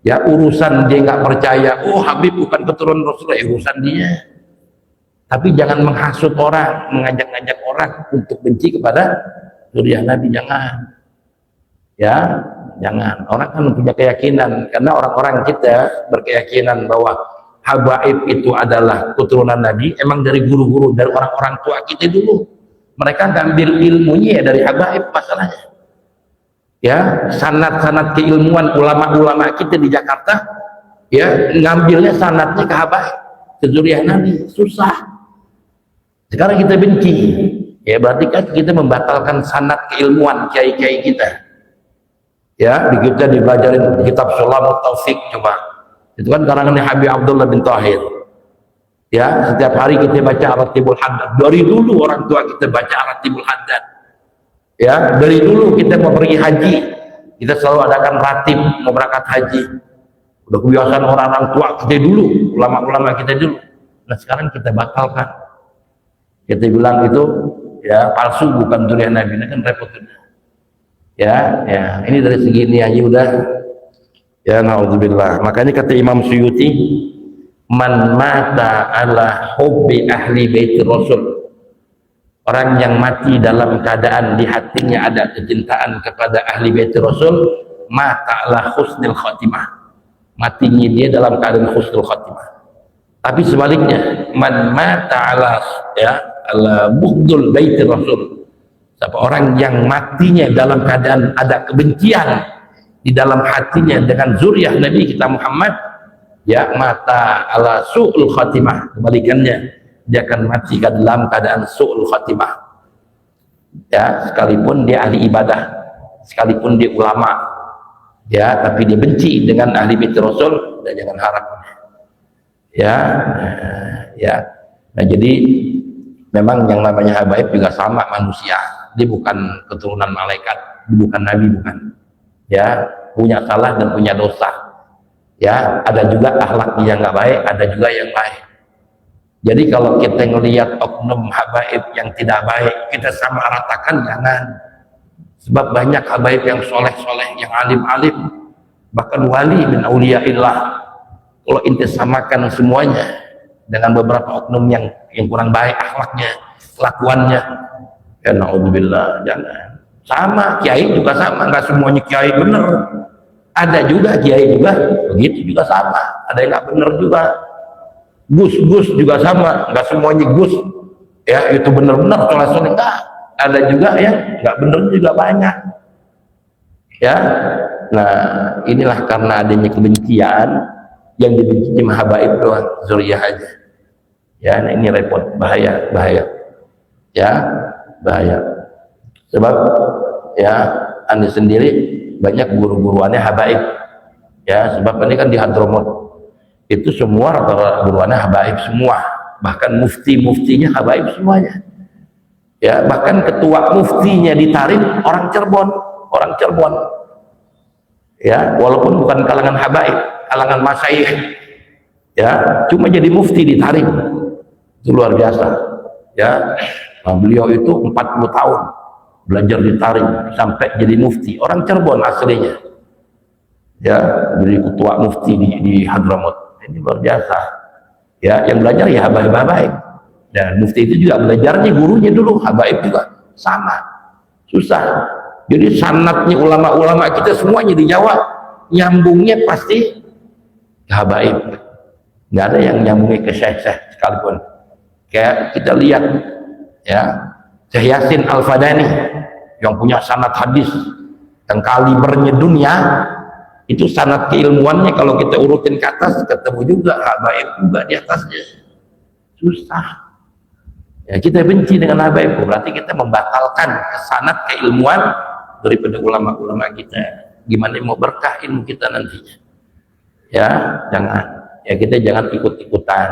Ya, urusan dia nggak percaya, oh Habib bukan keturunan Rasulullah, urusan dia. Tapi jangan menghasut orang, mengajak-ngajak orang untuk benci kepada zuriyah Nabi, jangan. Ya, jangan. Orang kan punya keyakinan, karena orang-orang kita berkeyakinan bahwa habaib itu adalah keturunan Nabi, emang dari guru-guru, dari orang-orang tua kita dulu. Mereka ngambil ilmunya ya dari habaib masalahnya. Ya, sanad-sanad keilmuan ulama-ulama kita di Jakarta, ya ngambilnya sanadnya ke habaib, ke zuriyah Nabi. Susah. Sekarang kita benci. Ya berarti kan kita membatalkan sanad keilmuan kiai-kiai kita. Ya, di kita dipelajarin kitab Sulamut Taufik coba. Itu kan karangannya Habib Abdullah bin Tahir. Ya, setiap hari kita baca Ar-Ratibul Haddad. Dari dulu orang tua kita baca Ar-Ratibul Haddad. Ya, dari dulu kita mau pergi haji, kita selalu adakan ratib mau berangkat haji. Udah kebiasaan orang-orang tua kita dulu, ulama-ulama kita dulu. Nah sekarang kita batalkan. Kita bilang itu ya palsu, bukan zuriyah Nabi. Ini kan repot. Ya, ini dari segi ini aja udah. Ya, naudzubillah. Makanya kata Imam Suyuti, man mata ala hubbi ahli bait Rasul, orang yang mati dalam keadaan di hatinya ada kecintaan kepada ahli bait Rasul, mata ala husnul khatimah, matinya dia dalam keadaan husnul khatimah. Tapi sebaliknya, man mata ala bughdul bait Rasul, siapa orang yang matinya dalam keadaan ada kebencian di dalam hatinya dengan zuriyah Nabi kita Muhammad, ya mata ala su'ul khatimah, kebalikannya dia akan mati dalam keadaan su'ul khatimah. Ya, sekalipun dia ahli ibadah, sekalipun dia ulama, ya tapi dia benci dengan ahli bait Rasul, dan jangan harap. Nah jadi memang yang namanya habaib juga sama manusia, dia bukan keturunan malaikat, dia bukan nabi, bukan. Ya, punya salah dan punya dosa. Ya, ada juga akhlak yang nggak baik, ada juga yang baik. Jadi kalau kita ngelihat oknum habaib yang tidak baik, kita sama ratakan, jangan. Sebab banyak habaib yang soleh-soleh, yang alim-alim, bahkan wali min auliyaillah. Kalau inti samakan semuanya dengan beberapa oknum yang kurang baik akhlaknya, kelakuannya, ya naudzubillah, jangan. Sama, kiai juga sama, nggak semuanya kiai bener. Ada juga kiai juga begitu juga sama, ada yang nggak bener juga. Gus juga sama, nggak semuanya Gus ya itu bener-bener soleh-soleh, enggak. Ada juga yang nggak bener juga banyak. Ya, nah inilah karena adanya kebencian, yang dibenci cuma habaib doang, zuriyah aja. Ya, nah ini repot, bahaya. Ya, bahaya. Sebab ya Anda sendiri banyak guru-guruannya habaib. Ya, sebab ini kan di Hadramut itu semua rata-rata guruannya habaib semua, bahkan muftinya habaib semuanya. Ya, bahkan ketua muftinya di Tarim orang Cirebon. Ya, walaupun bukan kalangan habaib, kalangan masyayikh. Ya, cuma jadi mufti di Tarim. Itu luar biasa. Ya, nah, beliau itu 40 tahun belajar di Tarim sampai jadi mufti, orang Cirebon aslinya. Ya, jadi ketua mufti di Hadramut. Ini luar biasa. Ya, yang belajar ya habaib. Dan mufti itu juga belajarnya gurunya dulu habaib juga sama. Susah. Jadi sanadnya ulama-ulama kita semuanya di Jawa nyambungnya pasti ke habaib. Nggak ada yang nyambungnya ke syekh-syekh sekalipun. Kayak kita lihat ya, Syekh Yasin Al-Fadani yang punya sanad hadis dan kalibernya dunia, itu sanad keilmuannya kalau kita urutin ke atas ketemu juga habaib juga di atasnya. Susah. Ya, kita benci dengan habaib, berarti kita membatalkan sanad keilmuan daripada ulama-ulama kita. Gimana mau berkah ilmu kita nantinya? Ya, jangan. Ya kita jangan ikut-ikutan.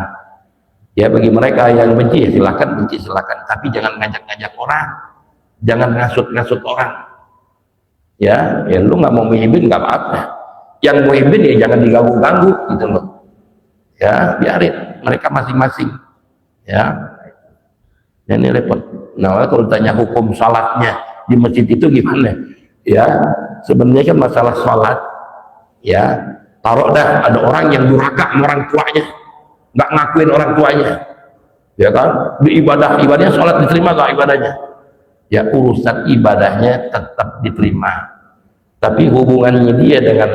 Ya bagi mereka yang benci ya silakan benci, silakan, tapi jangan ngajak-ngajak orang, jangan ngasut-ngasut orang. Ya lu nggak mau muhibin nggak apa-apa, yang muhibin ya jangan diganggu-ganggu gitu loh. Ya biarin mereka masing-masing. Ya ini repot. Nah kalau ditanya hukum salatnya di masjid itu gimana? Ya sebenarnya kan masalah salat, ya taruh dah ada orang yang durhaka sama orang tuanya, nggak ngakuin orang tuanya, ya kan, di ibadahnya sholat diterima nggak ibadahnya? Ya urusan ibadahnya tetap diterima, tapi hubungannya dia dengan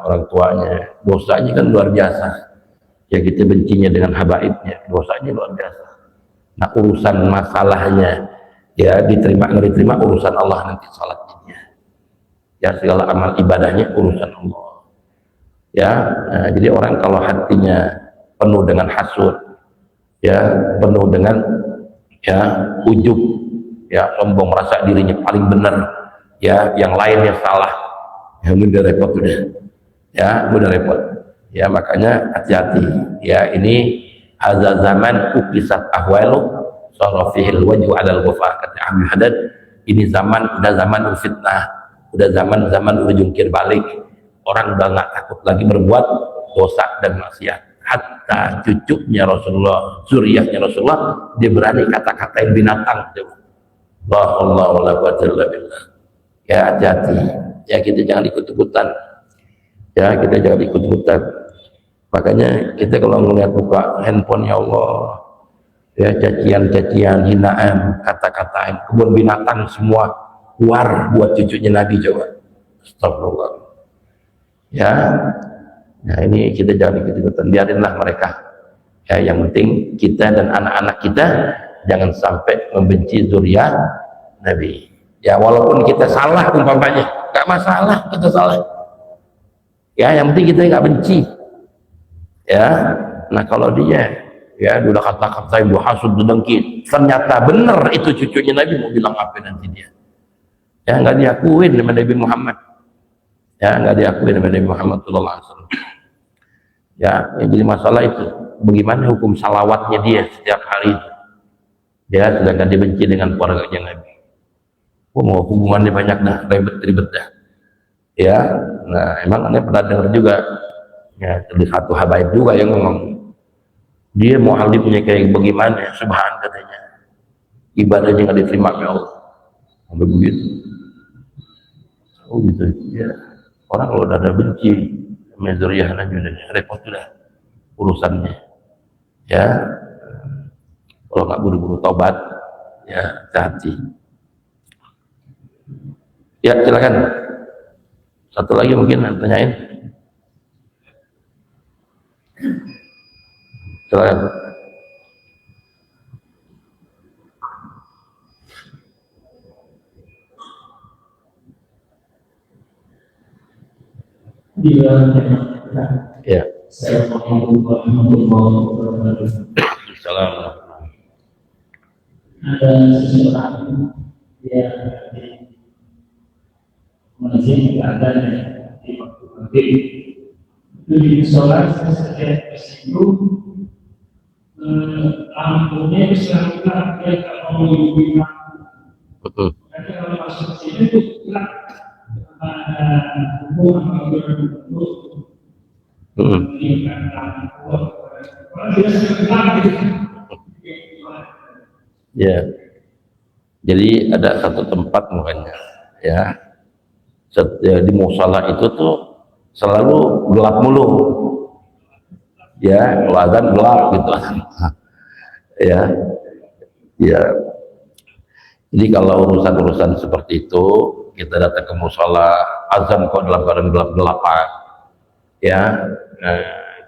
orang tuanya, dosanya kan luar biasa. ya kita bencinya dengan habaibnya, dosanya luar biasa. Nah urusan masalahnya ya diterima nggak diterima urusan Allah nanti salatnya, ya segala amal ibadahnya urusan Allah. Ya, nah, jadi orang kalau hatinya penuh dengan hasud, ya penuh dengan ya ujub, ya sombong, merasa dirinya paling benar, ya yang lainnya salah, ya udah repot udah, ya udah repot. Ya makanya hati-hati, ya ini hadza zaman ukisat ahwalu sarafihil wajhu alal ghufar, kata Ahmad Haddad. Ini zaman udah zaman fitnah, udah zaman udah jungkir balik, orang udah nggak takut lagi berbuat dosa dan maksiat. Hatta cucunya Rasulullah, zuriyahnya Rasulullah, dia berani kata-katain binatang. Allah wala quwwata illa billah. Ya hati-hati, ya kita jangan ikut-ikutan, ya kita jangan ikut-ikutan. Makanya kita kalau melihat buka handphone, ya Allah, ya cacian-cacian, hinaan, kata-katain, kebun binatang semua keluar buat cucunya Nabi, coba. Astagfirullah. Ya, nah ini kita jangan ikut-ikutan, biarinlah mereka. Ya, yang penting kita dan anak-anak kita jangan sampai membenci zuriyah Nabi. Ya walaupun kita salah umpamanya, nggak masalah kita salah. Ya yang penting kita nggak benci. Ya, nah kalau dia ya udah kata-kata ibu hasud dengki, ternyata benar itu cucunya Nabi, mau bilang apa nanti dia? Ya nggak diakuin sama Nabi Muhammad. Ya nggak diakuin sama Nabi Muhammad sallallahu alaihi wasallam. Ya, yang jadi masalah itu bagaimana hukum salawatnya dia setiap hari itu. Ya sedangkan dibenci dengan keluarganya Nabi. Mau hubungannya banyak dah, ribet-ribet dah. Ya, nah emang aneh pernah dengar juga. Ya, ada satu habaib juga yang ngomong, dia mau alimnya kayak bagaimana, subhan katanya, ibadahnya nggak diterima oleh Allah. Sampai begitu. Oh gitu ya. Orang kalau udah ada benci mezuriyah Nabi, udah repot sudah urusannya. Ya, kalau nggak buru-buru taubat, ya hati-hati. Ya silakan. Satu lagi mungkin tanyain. Silakan. Ya. Assalamualaikum warahmatullahi wabarakatuh. Assalamualaikum. Ada seseorang yang mengaji keadaannya di waktu maghrib itu di sholat saya tersinggung, lampunya bisa gelap, dia tak mau menyuguhi lampu. Tapi kalau masuk sini itu gelap, ada hubungan dengan meninggalkan lampu. Kalau dia sudah gelap gitu. Ya, jadi ada satu tempat makanya ya, di musala itu tuh selalu gelap mulu, ya azan gelap gitu. Ya, ya. Jadi kalau urusan-urusan seperti itu kita datang ke musala, azan kok dalam keadaan gelap-gelapan, ya.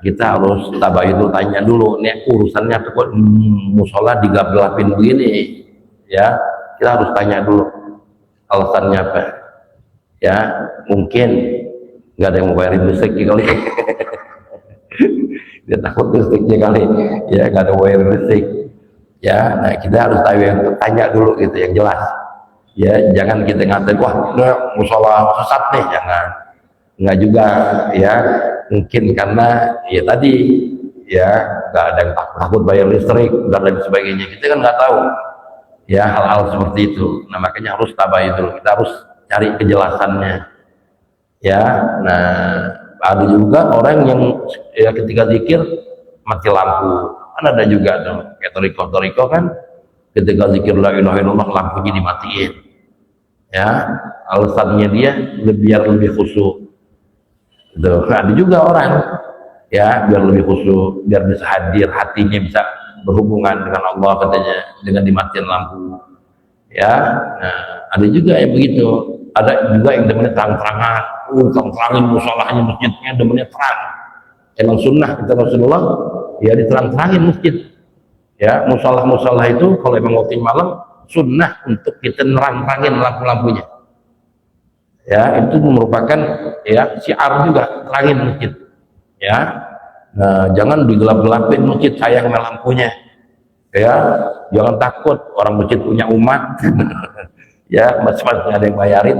Kita harus tabayun, tanya dulu nih urusannya apa kok musola digelap-gelapin begini, ya kita harus tanya dulu alasannya apa, ya mungkin nggak ada yang mau bayarin listrik kali. Dia takut listriknya kali, ya nggak ada bayarin listrik, ya nah kita harus tanya dulu gitu yang jelas, ya jangan kita ngatain wah musola sesat nih, jangan. Nggak juga, ya mungkin karena ya tadi ya nggak ada yang takut bayar listrik dan lain sebagainya, kita kan nggak tahu ya hal-hal seperti itu. Nah makanya harus tabayun dulu, kita harus cari kejelasannya, ya. Nah ada juga orang yang ya ketika zikir mati lampu, kan ada juga tuh kayak toriko kan ketika zikir la ilaha illallah lampunya dimatiin, ya alasannya dia biar lebih khusyuk. Tuh, ada juga orang ya biar lebih khusyuk, biar bisa hadir, hatinya bisa berhubungan dengan Allah katanya dengan dimatiin lampu, ya. Nah ada juga yang begitu, ada juga yang demennya terang-terangan, terang-terangin musolahnya, masjidnya demennya terang, emang sunnah kata Rasulullah, ya diterang-terangin masjid. Ya, musola-musola itu kalau emang waktu malam sunnah untuk kita nerang-terangin lampu-lampunya. Ya, itu merupakan ya syiar juga, terangin masjid. Ya, nah jangan digelap-gelapin masjid, sayang lampunya. Ya, jangan takut orang masjid punya umat. Ya, masjid ada yang bayarin.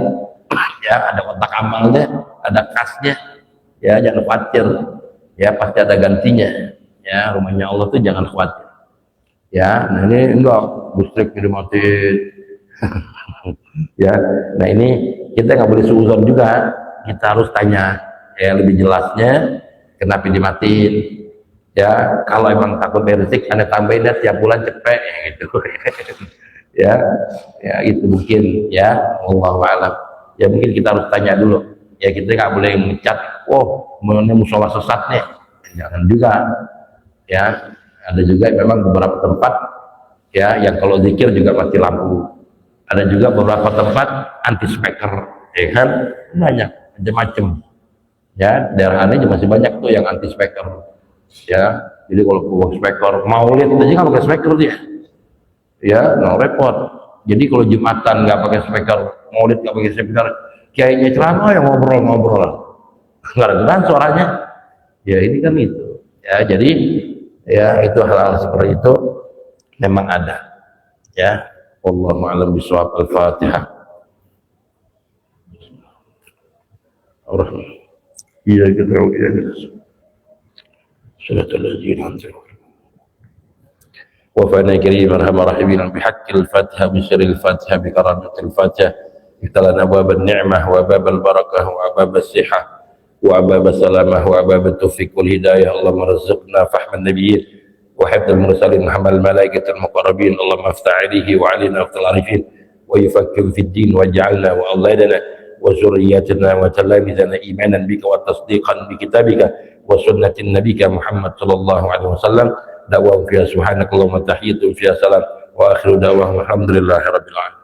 Ya, ada kotak amalnya, ada kasnya. Ya, jangan khawatir. Ya, pasti ada gantinya. Ya, rumahnya Allah tuh jangan khawatir. Ya, nah ini enggak listrik dimatiin. Ya, nah ini kita nggak boleh suuzon juga, kita harus tanya ya lebih jelasnya kenapa dimatiin. Ya, kalau emang takut berisik anda tambahin ya tiap bulan cepet gitu. Ya, ya itu mungkin ya wallahu a'lam. Ya mungkin kita harus tanya dulu, ya kita nggak boleh mencat oh mana musola sesat nih, jangan juga. Ya, ada juga memang beberapa tempat ya yang kalau zikir juga mati lampu. Ada juga beberapa tempat anti speaker, ya kan, banyak macam-macam. Ya, daerah ini masih banyak tuh yang anti speaker. Ya, jadi kalau bawa speaker, maulid aja nggak pakai speaker dia. Ya, nggak repot. Jadi kalau jumatan nggak pakai speaker, maulid nggak pakai speaker, kiainya ceramah yang ngobrol-ngobrol, nggak ada suaranya. Ya ini kan itu. Ya, jadi ya itu hal-hal seperti itu memang ada. Ya. Wallahu a'lam bishawab. Al-Fatihah. Iya kita iya kita. Salatul ladzina anzalna. Wa fana karim arhamar rahimin bihaqqil Fatihah bi sirril Fatihah bi karamatil Fatihah. Ikhtalana bab an-ni'mah wa bab al-barakah wa bab as-sihah wa bab as-salamah wa bab at-tawfiq wal hidayah. Allahumma rizqna fahman nabiyyin وحفظ المرسلين محمد الملائكة المقربين اللهم افتح عليه وعلينا افتح العارفين ويفكر في الدين واجعلنا وأولادنا وذرياتنا وتلامذنا إيمانا بك وتصديقا بكتابك وسنة نبيك محمد صلى الله عليه وسلم دعواهم فيها سبحانك اللهم تحية فيها سلام وآخر دعواهم الحمد لله رب العالمين.